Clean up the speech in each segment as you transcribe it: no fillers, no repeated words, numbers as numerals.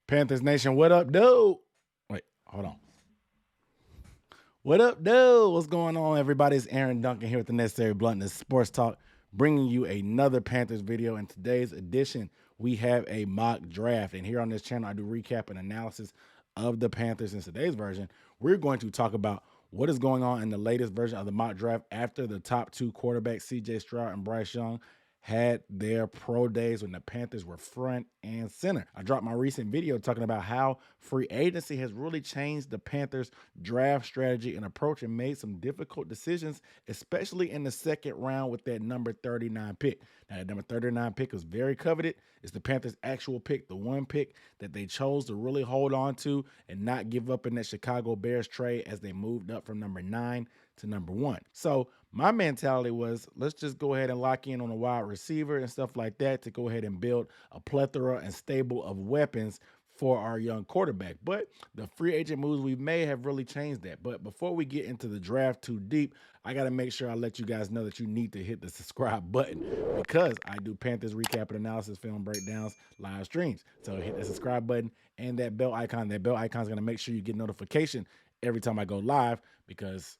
Panthers Nation, what up, dude? Wait, hold on. What up, dude? What's going on, everybody? It's Aaron Duncan here with the Necessary Bluntness Sports Talk, bringing you another Panthers video. In today's edition, we have a mock draft. And here on this channel, I do recap and analysis of the Panthers. In today's version, we're going to talk about what is going on in the latest version of the mock draft after the top two quarterbacks, C.J. Stroud and Bryce Young, had their pro days when the Panthers were front and center. I dropped my recent video talking about how free agency has really changed the Panthers draft strategy and approach and made some difficult decisions, especially in the second round with that number 39 pick. Now, that number 39 pick was very coveted. It's the Panthers' actual pick, the one pick that they chose to really hold on to and not give up in that Chicago Bears trade as they moved up from number 9 to number 1. So my mentality was, let's just go ahead and lock in on a wide receiver and stuff like that to go ahead and build a plethora and stable of weapons for our young quarterback. But the free agent moves we've made have really changed that. But before we get into the draft too deep, I got to make sure I let you guys know that you need to hit the subscribe button because I do Panthers recap and analysis, film breakdowns, live streams. So hit the subscribe button and that bell icon. That bell icon is going to make sure you get notification every time I go live because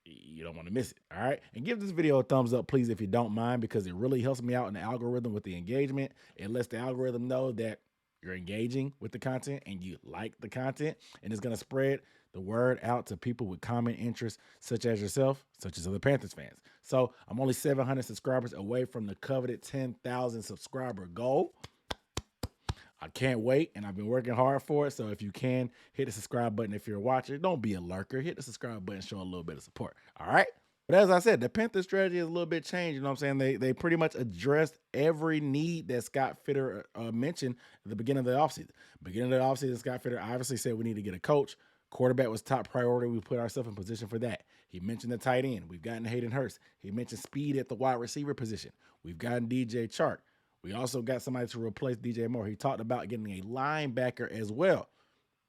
you don't want to miss it. All right. And give this video a thumbs up, please, if you don't mind, because it really helps me out in the algorithm with the engagement. It lets the algorithm know that you're engaging with the content and you like the content, and it's going to spread the word out to people with common interests, such as yourself, such as other Panthers fans. So I'm only 700 subscribers away from the coveted 10,000 subscriber goal. I can't wait, and I've been working hard for it. So if you can, hit the subscribe button if you're a watcher. Don't be a lurker. Hit the subscribe button, show a little bit of support. All right? But as I said, the Panther strategy is a little bit changed. You know what I'm saying? They pretty much addressed every need that Scott Fitter mentioned at the beginning of the offseason. Beginning of the offseason, Scott Fitter obviously said we need to get a coach. Quarterback was top priority. We put ourselves in position for that. He mentioned the tight end. We've gotten Hayden Hurst. He mentioned speed at the wide receiver position. We've gotten DJ Chark. We also got somebody to replace DJ Moore. He talked about getting a linebacker as well.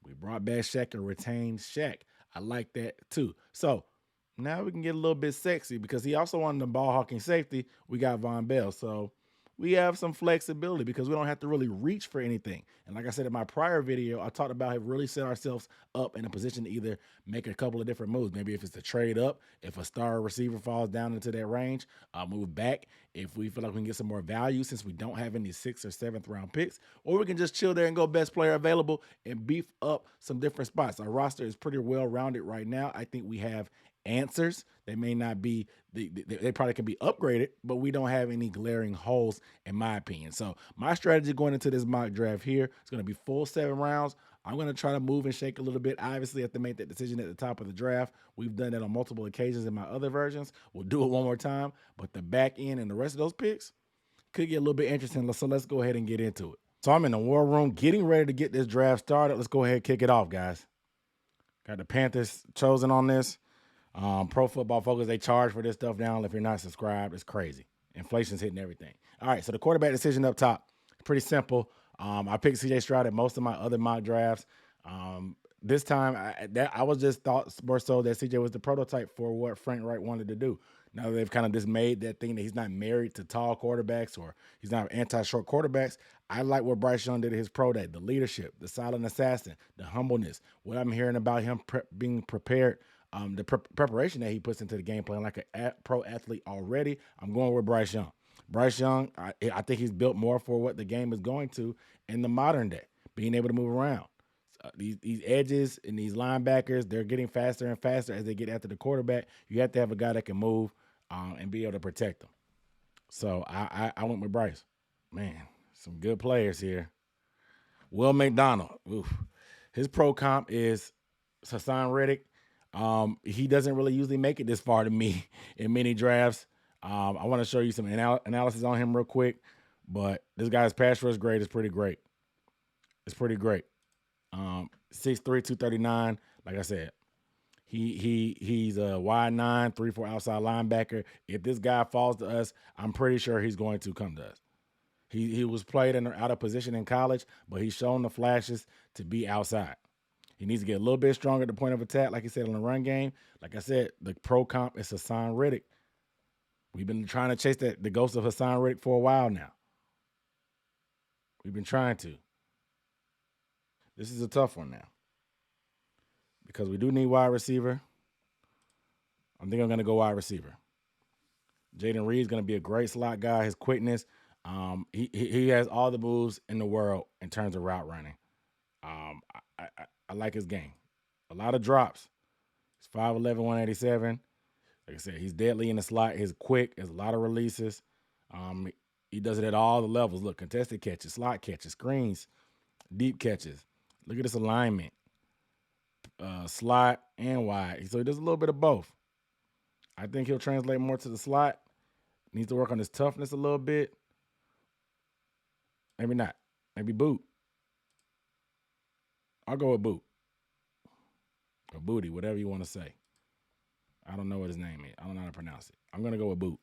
We brought back Shaq and retained Shaq. I like that too. So now we can get a little bit sexy because he also wanted the ball hawking safety. We got Von Bell. So we have some flexibility because we don't have to really reach for anything. And like I said in my prior video, I talked about how we really set ourselves up in a position to either make a couple of different moves. Maybe if it's a trade up, if a star receiver falls down into that range, move back. If we feel like we can get some more value since we don't have any 6th or 7th round picks, or we can just chill there and go best player available and beef up some different spots. Our roster is pretty well rounded right now. I think we have answers. They may not be, they probably can be upgraded, but we don't have any glaring holes in my opinion. So my strategy going into this mock draft here is going to be full 7 rounds. I'm going to try to move and shake a little bit. I obviously have to make that decision at the top of the draft. We've done that on multiple occasions in my other versions. We'll do it one more time, but the back end and the rest of those picks could get a little bit interesting. So let's go ahead and get into it. So I'm in the war room getting ready to get this draft started. Let's go ahead and kick it off, guys. Got the Panthers chosen on this. Pro Football Focus, they charge for this stuff now. If you're not subscribed, it's crazy. Inflation's hitting everything. All right, so the quarterback decision up top, pretty simple. I picked C.J. Stroud at most of my other mock drafts. This time, I was just thought more so that C.J. was the prototype for what Frank Wright wanted to do. Now they've kind of just made that thing that he's not married to tall quarterbacks or he's not anti-short quarterbacks. I like what Bryce Young did at his pro day, the leadership, the silent assassin, the humbleness, what I'm hearing about him being prepared, the preparation that he puts into the game plan like a pro athlete already. I'm going with Bryce Young. Bryce Young, I think he's built more for what the game is going to in the modern day, being able to move around. These edges and these linebackers, they're getting faster and faster as they get after the quarterback. You have to have a guy that can move and be able to protect them. So I went with Bryce. Man, some good players here. Will McDonald, oof. His pro comp is Hassan Reddick. He doesn't really usually make it this far to me in many drafts. I want to show you some analysis on him real quick, but this guy's pass rush grade is pretty great. It's pretty great. 6'3", 239. Like I said, he's a wide 9, 3-4 outside linebacker. If this guy falls to us, I'm pretty sure he's going to come to us. He was played out of position in college, but he's shown the flashes to be outside. He needs to get a little bit stronger at the point of attack, like he said, in the run game. Like I said, the pro comp is Hassan Reddick. We've been trying to chase the ghost of Hassan Reddick for a while now. We've been trying to. This is a tough one now because we do need wide receiver. I think I'm going to go wide receiver. Jaden Reed's going to be a great slot guy. His quickness, he has all the moves in the world in terms of route running. I like his game. A lot of drops. He's 5'11", 187. Like I said, he's deadly in the slot. He's quick. There's a lot of releases. He does it at all the levels. Look, contested catches, slot catches, screens, deep catches. Look at this alignment. Slot and wide. So he does a little bit of both. I think he'll translate more to the slot. Needs to work on his toughness a little bit. Maybe not. Maybe boot. I'll go with boot. Or booty, whatever you want to say. I don't know what his name is. I don't know how to pronounce it. I'm going to go with boot.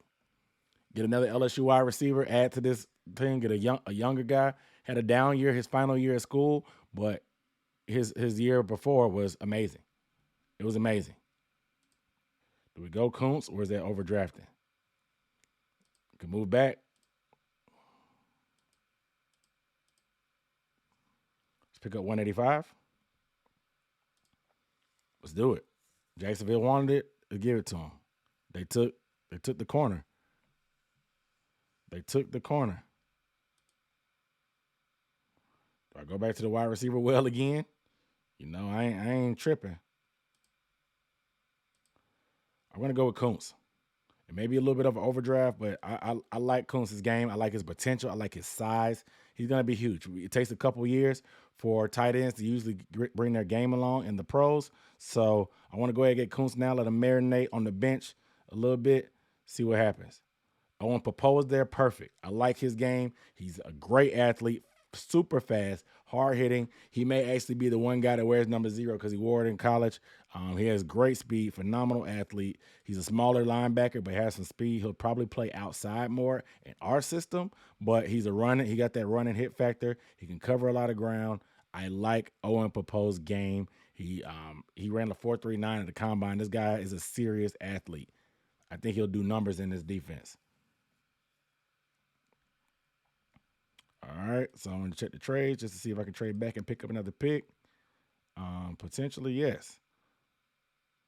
Get another LSU wide receiver, add to this thing, get a younger guy. Had a down year, his final year at school, but his year before was amazing. It was amazing. Do we go Kuntz or is that overdrafting? Can move back. Let's pick up 185. Let's do it. Jacksonville wanted it. Let's give it to them. They took the corner. They took the corner. Do I go back to the wide receiver well again? You know, I ain't tripping. I'm going to go with Kuntz. It may be a little bit of an overdraft, but I like Kuntz's game. I like his potential. I like his size. He's going to be huge. It takes a couple years for tight ends to usually bring their game along in the pros. So I want to go ahead and get Kuntz now, let him marinate on the bench a little bit, see what happens. I want to propose there perfect. I like his game. He's a great athlete, super fast, hard hitting. He may actually be the one guy that wears number 0 because he wore it in college. He has great speed, phenomenal athlete. He's a smaller linebacker, but has some speed. He'll probably play outside more in our system, but he's a running. He got that running hit factor. He can cover a lot of ground. I like Owen Popo's game. He ran a 4.39 at the combine. This guy is a serious athlete. I think he'll do numbers in this defense. All right, so I'm going to check the trades just to see if I can trade back and pick up another pick. Potentially, yes.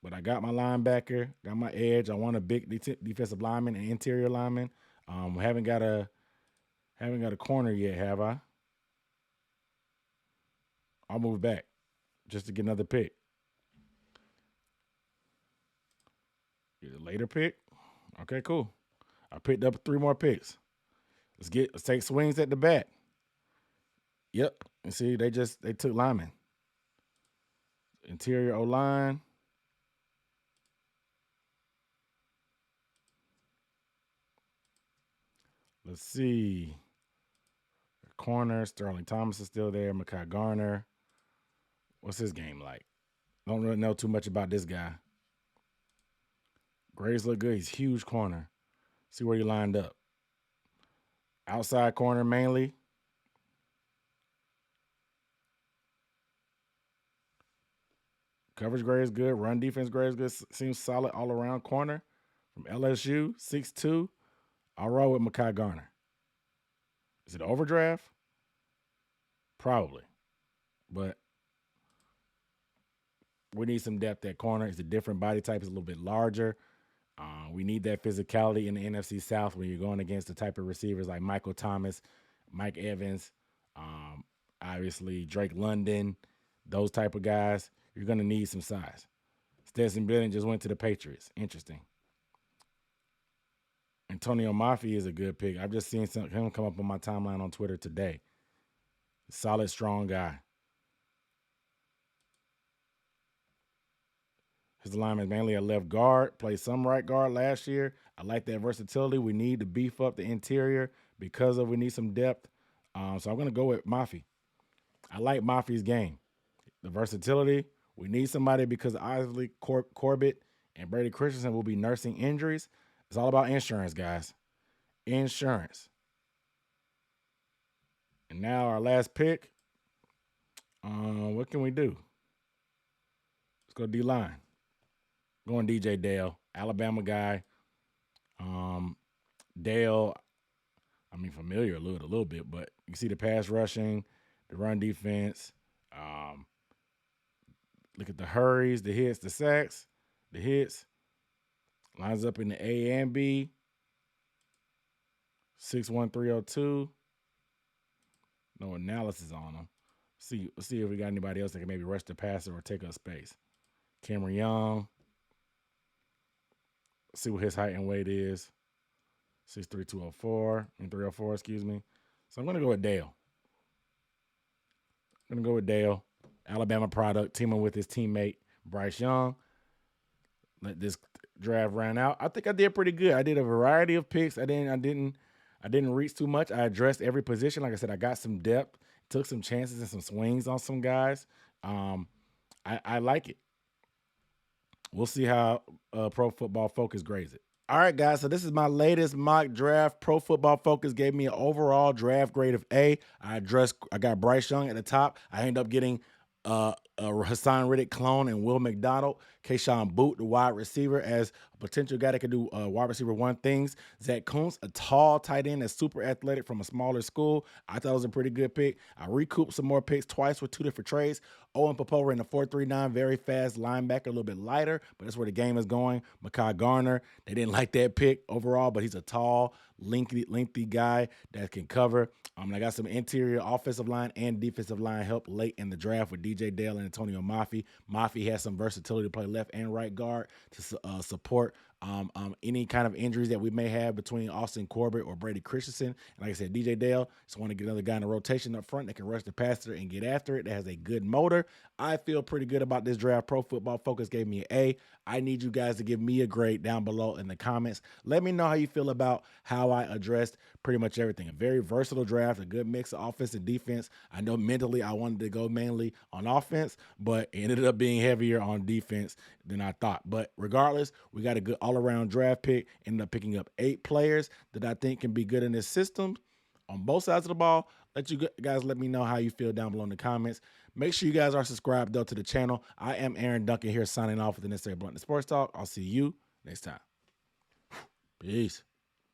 But I got my linebacker, got my edge. I want a big defensive lineman and interior lineman. Haven't got a corner yet, have I? I'll move back just to get another pick. Get a later pick. Okay, cool. I picked up 3 more picks. Let's take swings at the bat. Yep. And see, they took linemen. Interior O-line. Let's see. Corner, Sterling Thomas is still there. Mekhi Garner. What's his game like? Don't really know too much about this guy. Graves look good. He's huge corner. See where he lined up. Outside corner mainly. Coverage grade is good. Run defense grade is good. Seems solid all around corner. From LSU, 6'2". I'll roll with Mekhi Garner. Is it overdraft? Probably. But we need some depth at corner. It's a different body type. It's a little bit larger. We need that physicality in the NFC South when you're going against the type of receivers like Michael Thomas, Mike Evans, obviously Drake London, those type of guys. You're going to need some size. Stetson Bennett just went to the Patriots. Interesting. Antonio Mafi is a good pick. I've just seen him come up on my timeline on Twitter today. Solid, strong guy. His alignment is mainly a left guard. Played some right guard last year. I like that versatility. We need to beef up the interior because we need some depth. So I'm going to go with Mafi. I like Mafi's game. The versatility. We need somebody because obviously Corbett and Brady Christensen will be nursing injuries. It's all about insurance, guys. Insurance. And now our last pick. What can we do? Let's go D-line. Going DJ Dale, Alabama guy. Dale, familiar a little bit, but you see the pass rushing, the run defense. Um, Look at the hurries, the hits, the sacks, the hits. Lines up in the A and B. 61302. No analysis on them. Let's see if we got anybody else that can maybe rush the passer or take up space. Cameron Young. See what his height and weight is. 6'3", 304, excuse me. So I'm going to go with Dale. Alabama product, teaming with his teammate, Bryce Young. Let this draft run out. I think I did pretty good. I did a variety of picks. I didn't reach too much. I addressed every position. Like I said, I got some depth, took some chances and some swings on some guys. I like it. We'll see how Pro Football Focus grades it. All right, guys, so this is my latest mock draft. Pro Football Focus gave me an overall draft grade of A. I got Bryce Young at the top. I ended up getting a Hassan Riddick clone and Will McDonald. Kayshawn Boot, the wide receiver, as a potential guy that could do wide receiver one things. Zach Kuntz, a tall tight end that's super athletic from a smaller school. I thought it was a pretty good pick. I recouped some more picks twice with two different trades. Owen Popova in the 4.39, very fast linebacker, a little bit lighter, but that's where the game is going. Mekhi Garner, they didn't like that pick overall, but he's a tall, lengthy guy that can cover. I got some interior offensive line and defensive line help late in the draft with DJ Dale and Antonio Mafi. Mafi has some versatility to play left and right guard to support any kind of injuries that we may have between Austin Corbett or Brady Christensen. And like I said, DJ Dale, just want to get another guy in the rotation up front that can rush the passer and get after it, that has a good motor. I feel pretty good about this draft. Pro Football Focus gave me an A. I need you guys to give me a grade down below in the comments. Let me know how you feel about how I addressed pretty much everything. A very versatile draft, a good mix of offense and defense. I know mentally I wanted to go mainly on offense, but it ended up being heavier on defense than I thought. But regardless, we got a good all-around draft pick. Ended up picking up 8 players that I think can be good in this system on both sides of the ball. Let you guys let me know how you feel down below in the comments. Make sure you guys are subscribed, though, to the channel. I am Aaron Duncan here signing off with the Necessary Bluntness Sports Talk. I'll see you next time. Peace.